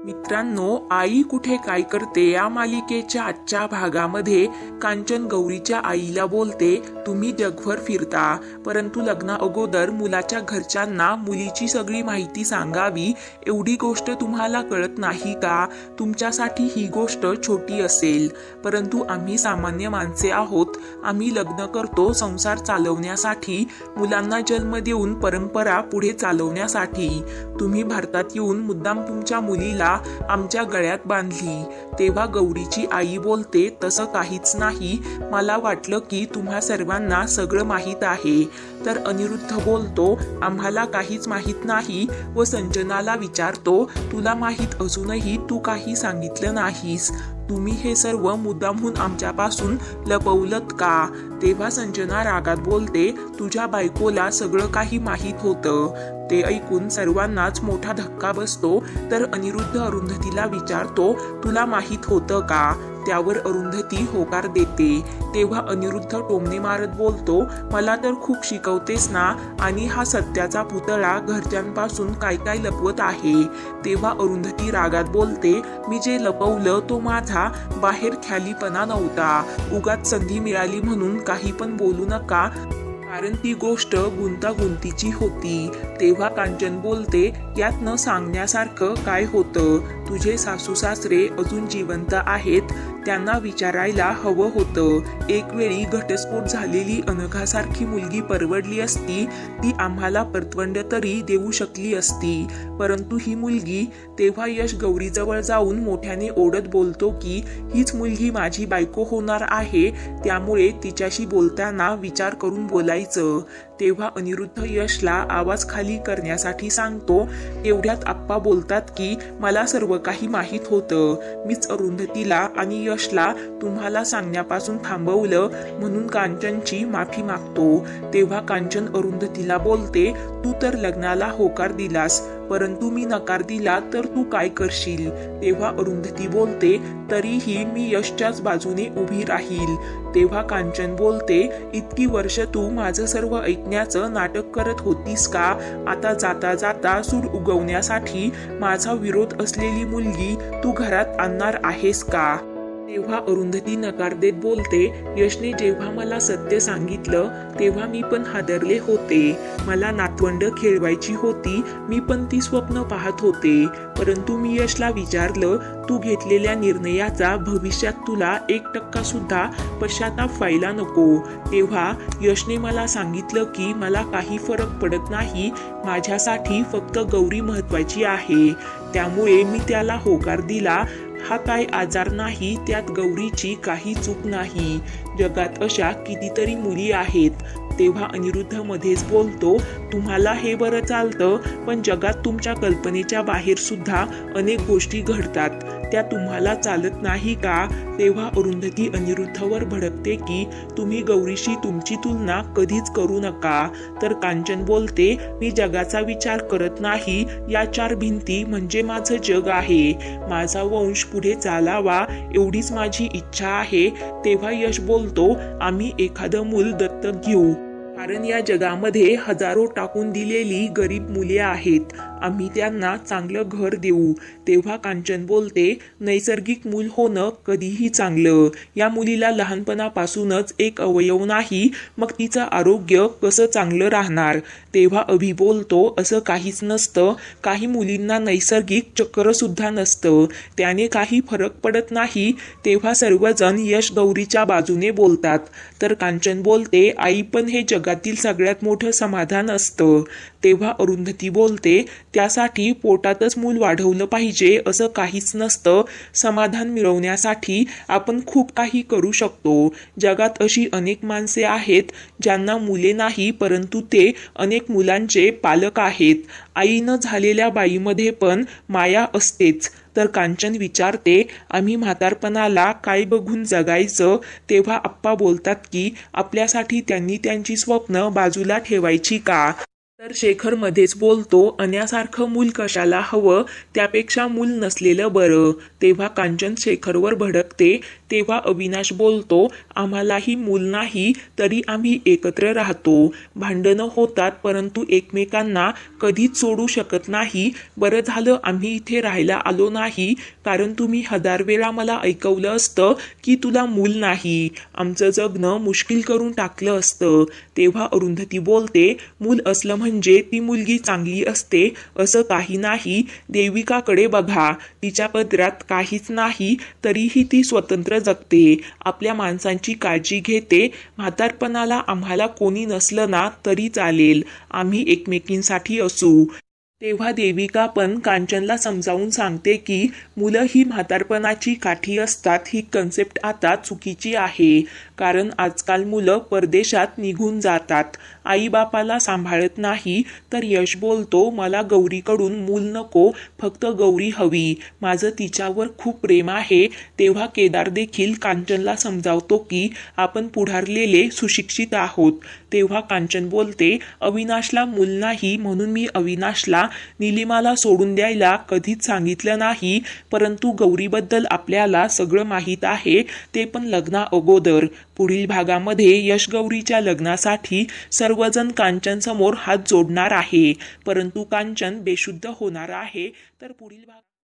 मित्रांनो, आई कुठे काय करते या मालिकेच्या आजच्या भागामध्ये कांचन गौरीच्या आईला बोलते, तुम्ही जगभर फिरता, परंतु लग्ना अगोदर मुलाच्या घरच्यांना मुलीची सगळी माहिती सांगावी एवढी गोष्ट तुम्हाला कळत नाही का? तुमच्यासाठी ही गोष्ट छोटी असेल, परंतु आम्ही सामान्य माणसे आहोत. आम्ही लग्न करतो संसार चालवण्यासाठी, मुलांना जन्म देऊन परंपरा पुढे चालवण्यासाठी. तुम्ही भारतात येऊन मुद्दाम तुमच्या मुलीला आमच्या गळ्यात बांधली. तेव्हा गौरीची आई बोलते, तसं काहीच नाही, मला वाटलं की तुम्हा सर्वांना सगळं माहीत आहे. तर अनिरुद्ध बोलतो, आम्हाला काहीच माहीत नाही व संजनाला विचारतो, तुला माहीत असूनही तू काही सांगितलं नाहीस. तुम्ही हे सर्व मुद्दामहून आमच्यापासून लपवलत का? तेव्हा संजना रागात बोलते, तुझ्या बायकोला सगळं काही माहीत होतं. ते ऐकून सर्वांनाच मोठा धक्का बसतो. तर अनिरुद्ध अरुंधतीला विचारतो, तुला माहीत होतं का? त्यावर अरुंधती होकार देते. तेव्हा अनिरुद्ध टोमणे मारत बोलतो, मला तर खूप शिकवतेस ना, आणि हा सत्याचा पुतळा घरच्यांपासून काय काय लपवत आहे. तेव्हा अरुंधती रागात बोलते, मी जे लपवलं तो माझा बाहेर ख्यालीपणा नव्हता. उगाच संधी मिळाली म्हणून काही पण बोलू नका, कारण ती गोष्ट गुंतागुंतीची होती. तेव्हा कांचन बोलते, यात न सांगण्यासारखं काय होतं? तुझे सासू सासरे अजून जिवंत आहेत, त्यांना विचारायला हवं होतं. एक वेळी घटस्फोट झालेली अनघासारखी मुलगी परवडली असती, ती आम्हाला परतवंड तरी देऊ शकली असती, परंतु ही मुलगी. तेव्हा यश गौरीजवळ जाऊन मोठ्याने ओढत बोलतो की हीच मुलगी माझी बायको होणार आहे, त्यामुळे तिच्याशी बोलताना विचार करून बोलायचं. तेव्हा अनिरुद्ध यशला आवाज खाली करण्यासाठी सांगतो. तेवढ्यात आप्पा बोलतात की मला सर्व काही माहीत होतं, मीच अरुंधतीला आणि यशला तुम्हाला सांगण्यापासून थांबवलं, म्हणून कांचनची माफी मागतो. तेव्हा कांचन अरुंधतीला बोलते, तू तर लग्नाला होकार दिलास, परंतु मी नकार दिला तर तू काय करशील? तेव्हा अरुंधती बोलते, तरीही मी यशच्याच बाजूने उभी राहील. तेव्हा कांचन बोलते, इतकी वर्ष तू माझं सर्व ऐकण्याचं नाटक करत होतीस का? आता जाता जाता सूड उगवण्यासाठी माझा विरोध असलेली मुलगी तू घरात आणणार आहेस का? तेव्हा अरुंधती नकार देत बोलते, यशने जेव्हा मला सत्य सांगितलं तेव्हा मी पण हादरले होते. मला नातवंड खेळवायची होती, मी पण ती स्वप्न पाहत होते, परंतु मी यशला विचारलं, तू घेतलेल्या निर्णयाचा भविष्यात तुला 1% सुद्धा पश्चाताप व्हायला नको. तेव्हा यशने मला सांगितलं की मला काही फरक पडत नाही, माझ्यासाठी फक्त गौरी महत्वाची आहे, त्यामुळे मी त्याला होकार दिला. हा काय आजार नाही, त्यात गौरीची काही चूक नाही. जगात अशा कितीतरी मुली आहेत. तेव्हा अनिरुद्ध मध्येच बोलतो, तुम्हाला हे बरं चालतं, पण जगात तुमच्या कल्पनेच्या बाहेर सुद्धा अनेक गोष्टी घडतात, त्या तुम्हाला चालत नाही का? तेव्हा अरुंधती अनिरुद्धवर भडकते की तुम्ही गौरीशी तुमची तुलना कधीच करू नका. तर कांचन बोलते, मी जगाचा विचार करत नाही, या 4 भिंती म्हणजे माझं जग आहे, माझा वंश पुढे चालावा एवढीच माझी इच्छा आहे. तेव्हा यश बोलतो, आम्ही एखादं मूल दत्तक घेऊ, कारण या जगामध्ये हजारो टाकून दिलेली गरीब मुले आहेत, आम्ही त्यांना चांगलं घर देऊ. तेव्हा कांचन बोलते, नैसर्गिक मूल होणं कधीही चांगलं. या मुलीला लहानपणापासूनच एक अवयव नाही, मग तिचं आरोग्य कसं चांगलं राहणार? तेव्हा अभि बोलतो, असं काहीच नसतं, काही मुलींना नैसर्गिक चक्र सुद्धा नसतं, त्याने काही फरक पडत नाही. तेव्हा सर्वजण यश गौरीच्या बाजूने बोलतात. तर कांचन बोलते, आई पण हे जगातील सगळ्यात मोठं समाधान असतं. तेव्हा अरुंधती बोलते, त्यासाठी पोटातच मूल वाढवलं पाहिजे असं काहीच नसतं, समाधान मिळवण्यासाठी आपण खूप काही करू शकतो. जगात अशी अनेक माणसे आहेत ज्यांना मुले नाही, परंतु ते अनेक मुलांचे पालक आहेत. आई न झालेल्या बाईमध्ये पण माया असतेच. तर कांचन विचारते, आम्ही म्हातारपणाला काय बघून जगायचं? तेव्हा आप्पा बोलतात की आपल्यासाठी त्यांनी त्यांची स्वप्न बाजूला ठेवायची का? तर शेखर मध्येच बोलतो, अन्यासारखं मूल कशाला हवं, त्यापेक्षा मूल नसलेलं बरं. तेव्हा कांचन शेखरवर भडकते. तेव्हा अविनाश बोलतो, आम्हालाही मूल नाही तरी आम्ही एकत्र राहतो. भांडणं होतात परंतु एकमेकांना कधीच सोडू शकत नाही. बरं झालं आम्ही इथे राहायला आलो नाही, कारण तुम्ही 1000 वेळा मला ऐकवलं असतं की तुला मूल नाही. आमचं जगणं मुश्किल करून टाकलं असतं. तेव्हा अरुंधती बोलते, मूल असलं म्हणजे ती मुलगी चांगली असते असं काही नाही. देविकाकडे बघा, तिच्या पदरात काहीच नाही तरीही ती स्वतंत्र जगते, आपल्या माणसांची काळजी घेते. म्हातारपणाला आम्हाला कोणी नसलं ना तरी चालेल, आम्ही एकमेकींसाठी असू. तेव्हा देविका पण कांचनला समजावून सांगते की मुलं ही म्हातारपणाची काठी असतात, ही कन्सेप्ट आता चुकीची आहे. कारण आजकाल मुलं परदेशात निघून जातात, आईबापाला सांभाळत नाही. तर यश बोलतो, मला गौरीकडून मूल नको, फक्त गौरी हवी, माझं तिच्यावर खूप प्रेम आहे. तेव्हा केदार देखील कांचनला समजावतो की आपण पुढारलेले सुशिक्षित आहोत. तेव्हा कांचन बोलते, अविनाशला मूल नाही म्हणून मी अविनाशला निलिमाला सोडून द्यायला कधीच सांगितलं नाही, परंतु गौरीबद्दल आपल्याला सगळं माहीत आहे, ते पण लग्ना अगोदर. पुढील भागामध्ये यश गौरीच्या लग्नासाठी सर्वजण कांचन समोर हात जोडणार आहे, परंतु कांचन बेशुद्ध होणार आहे. तर पुढील भाग